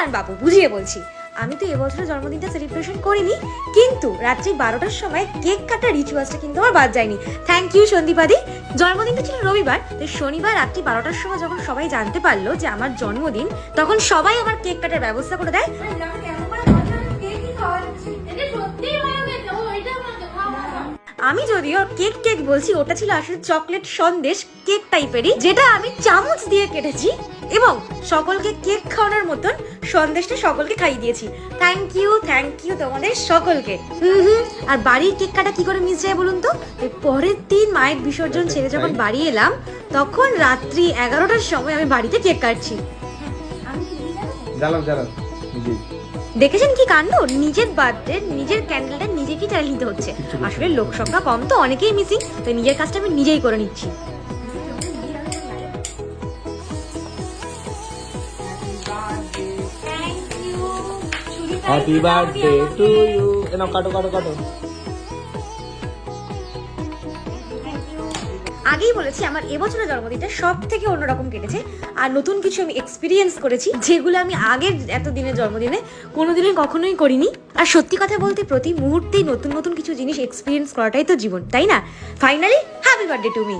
শোন বাবু, বুঝিয়ে বলছি। আমি তো এবছরের জন্মদিনটা সেলিব্রেশন করিনি, কিন্তু রাত্রি 12টার সময় কেক কাটা রিচুয়ালসটা কিন্তু আমার বাদ যায়নি। থ্যাংক ইউ সন্দীপাদি। জন্মদিনটা ছিল রবিবার, তো শনিবার রাত্রি 12টার সময় যখন সবাই জানতে পারলো যে আমার জন্মদিন, তখন সবাই আমার কেক কাটার ব্যবস্থা করে দেয়। আমি যদিও কেক কেক বলছি, ওটা ছিল আসলে চকলেট সন্দেশ কেক টাইপেরই, যেটা আমি চামচ দিয়ে কেটেছি এবং সকলকে কেক খাওয়ানোর মতন সন্দেশটা সকলকে খাইয়ে দিয়েছি। থ্যাংক ইউ তোমাদের সকলকে। আর বাড়ির কেক কাটা কি করে মিস যায় বলুন তো? পরের দিন মায়ের বিসর্জন ছেড়ে যখন বাড়ি এলাম, তখন রাত্রি 11টার সময় আমি বাড়িতে কেক কাটছি। দেখেছেন কি কাণ্ড? নিজের বার্থডে নিজের ক্যান্ডেলটা নিজেকেই জ্বালিয়ে নিতে হচ্ছে। আসলে লোক সংখ্যা কম তো, অনেকেই মিসিং, তো নিজের কাজটা আমি নিজেই করে নিচ্ছি। Happy birthday to you. নাও কাটো কাটো কাটো। আগেই বলেছি আমার এবছরের জন্মদিনটা সব থেকে অন্যরকম কেটেছে, আর নতুন কিছু আমি এক্সপিরিয়েন্স করেছি যেগুলো আমি আগের এতদিনের জন্মদিনে কোনোদিনই কখনোই করিনি। আর সত্যি কথা বলতে প্রতি মুহূর্তেই নতুন নতুন কিছু জিনিস এক্সপিরিয়েন্স করাটাই তো জীবন, তাই না? Finally happy birthday to me.